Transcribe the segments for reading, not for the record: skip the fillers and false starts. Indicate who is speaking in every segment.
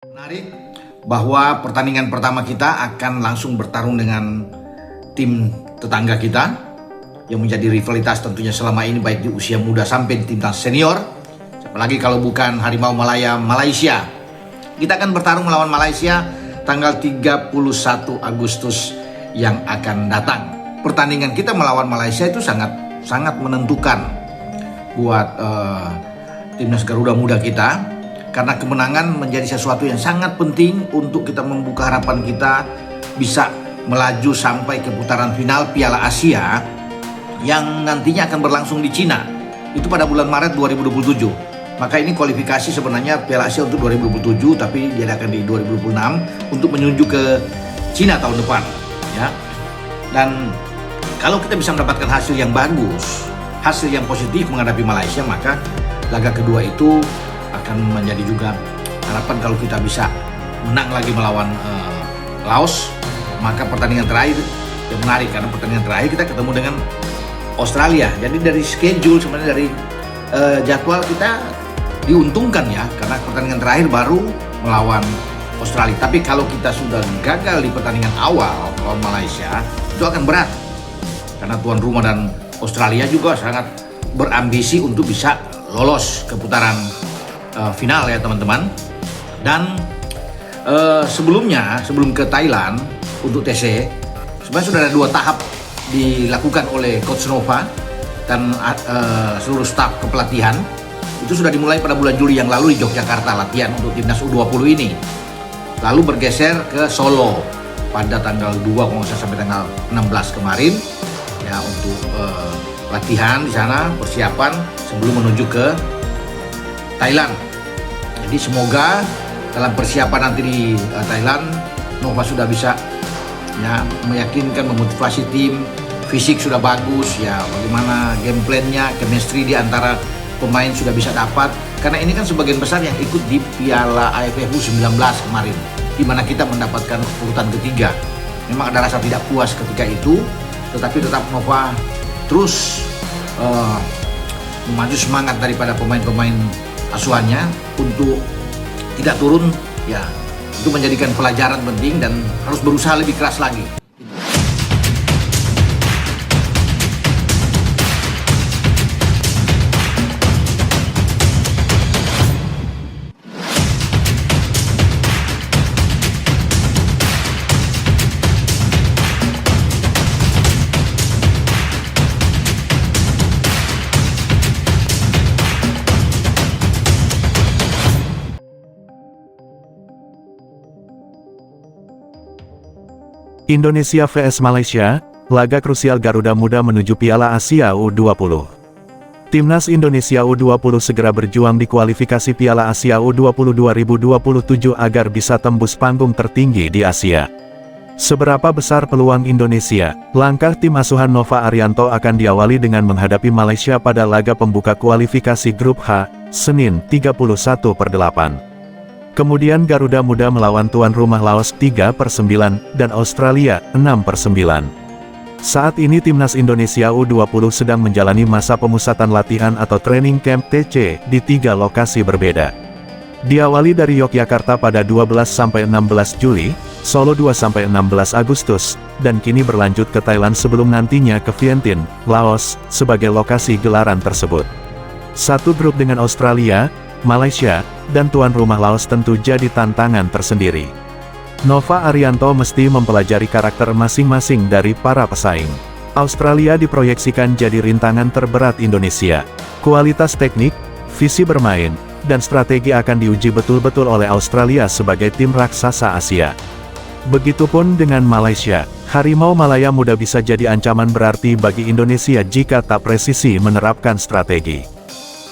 Speaker 1: Menarik bahwa pertandingan pertama kita akan langsung bertarung dengan tim tetangga kita yang menjadi rivalitas tentunya selama ini baik di usia muda sampai di timnas senior. Apalagi kalau bukan Harimau Malaya Malaysia. Kita akan bertarung melawan Malaysia tanggal 31 Agustus yang akan datang. Pertandingan kita melawan Malaysia itu sangat menentukan buat timnas Garuda Muda kita. Karena kemenangan menjadi sesuatu yang sangat penting untuk kita membuka harapan kita bisa melaju sampai ke putaran final Piala Asia yang nantinya akan berlangsung di Cina. Itu pada bulan Maret 2027. Maka ini kualifikasi sebenarnya Piala Asia untuk 2027, tapi diadakan di 2026 untuk menuju ke Cina tahun depan. Ya. Dan kalau kita bisa mendapatkan hasil yang bagus, hasil yang positif menghadapi Malaysia, maka laga kedua itu akan menjadi juga harapan kalau kita bisa menang lagi melawan Laos. Maka pertandingan terakhir yang menarik karena pertandingan terakhir kita ketemu dengan Australia. Jadi dari schedule sebenarnya dari jadwal kita diuntungkan ya, karena pertandingan terakhir baru melawan Australia. Tapi kalau kita sudah gagal di pertandingan awal melawan Malaysia, itu akan berat karena tuan rumah dan Australia juga sangat berambisi untuk bisa lolos ke putaran final ya teman-teman. Dan sebelum ke Thailand untuk TC sebenarnya sudah ada 2 tahap dilakukan oleh Coach Nova dan seluruh staf kepelatihan. Itu sudah dimulai pada bulan Juli yang lalu di Yogyakarta, latihan untuk timnas U20 ini. Lalu bergeser ke Solo pada tanggal 2 kalau nggak salah sampai tanggal 16 kemarin ya, untuk latihan di sana, persiapan sebelum menuju ke Thailand. Jadi semoga dalam persiapan nanti di Thailand, Nova sudah bisa ya meyakinkan, memotivasi tim, fisik sudah bagus ya, bagaimana game plan-nya, chemistry di antara pemain sudah bisa dapat. Karena ini kan sebagian besar yang ikut di Piala AFF U19 kemarin, di mana kita mendapatkan urutan ketiga. Memang ada rasa tidak puas ketika itu, tetapi tetap Nova terus memaju semangat daripada pemain-pemain asuhannya untuk tidak turun ya. Itu menjadikan pelajaran penting dan harus berusaha lebih keras lagi.
Speaker 2: Indonesia vs Malaysia, laga krusial Garuda Muda menuju Piala Asia U20. Timnas Indonesia U20 segera berjuang di kualifikasi Piala Asia U20 2027 agar bisa tembus panggung tertinggi di Asia. Seberapa besar peluang Indonesia? Langkah tim asuhan Nova Arianto akan diawali dengan menghadapi Malaysia pada laga pembuka kualifikasi Grup H, Senin 31/8. Kemudian Garuda Muda melawan tuan rumah Laos 3/9 dan Australia 6/9. Saat ini timnas Indonesia U20 sedang menjalani masa pemusatan latihan atau training camp TC di 3 lokasi berbeda. Diawali dari Yogyakarta pada 12-16 Juli, Solo 2-16 Agustus, dan kini berlanjut ke Thailand sebelum nantinya ke Vientiane, Laos, sebagai lokasi gelaran tersebut. Satu grup dengan Australia, Malaysia, dan tuan rumah Laos tentu jadi tantangan tersendiri. Nova Arianto mesti mempelajari karakter masing-masing dari para pesaing. Australia diproyeksikan jadi rintangan terberat Indonesia. Kualitas teknik, visi bermain, dan strategi akan diuji betul-betul oleh Australia sebagai tim raksasa Asia. Begitupun dengan Malaysia, Harimau Malaya Muda bisa jadi ancaman berarti bagi Indonesia jika tak presisi menerapkan strategi.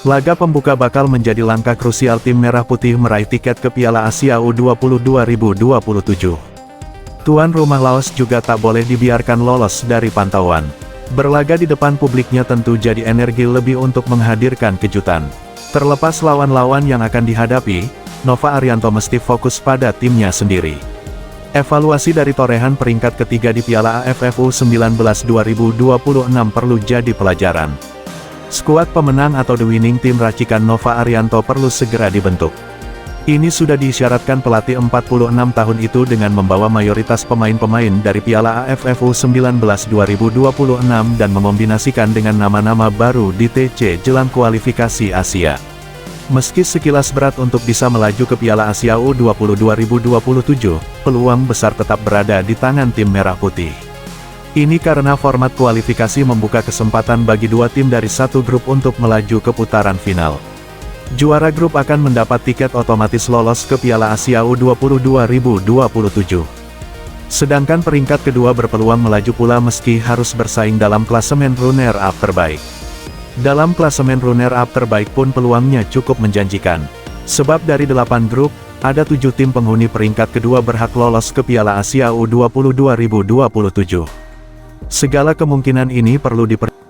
Speaker 2: Laga pembuka bakal menjadi langkah krusial tim Merah Putih meraih tiket ke Piala Asia U20 2027. Tuan rumah Laos juga tak boleh dibiarkan lolos dari pantauan. Berlaga di depan publiknya tentu jadi energi lebih untuk menghadirkan kejutan. Terlepas lawan-lawan yang akan dihadapi, Nova Arianto mesti fokus pada timnya sendiri. Evaluasi dari torehan peringkat ketiga di Piala AFF U19 2026 perlu jadi pelajaran. Skuad pemenang atau the winning team racikan Nova Arianto perlu segera dibentuk. Ini sudah diisyaratkan pelatih 46 tahun itu dengan membawa mayoritas pemain-pemain dari Piala AFF U19 2026 dan mengombinasikan dengan nama-nama baru di TC jelang kualifikasi Asia. Meski sekilas berat untuk bisa melaju ke Piala Asia U20 2027, peluang besar tetap berada di tangan tim Merah Putih. Ini karena format kualifikasi membuka kesempatan bagi dua tim dari satu grup untuk melaju ke putaran final. Juara grup akan mendapat tiket otomatis lolos ke Piala Asia U20 2027. Sedangkan peringkat kedua berpeluang melaju pula meski harus bersaing dalam klasemen runner-up terbaik. Dalam klasemen runner-up terbaik pun peluangnya cukup menjanjikan. Sebab dari 8 grup, ada 7 tim penghuni peringkat kedua berhak lolos ke Piala Asia U20 2027. Segala kemungkinan ini perlu diperhatikan.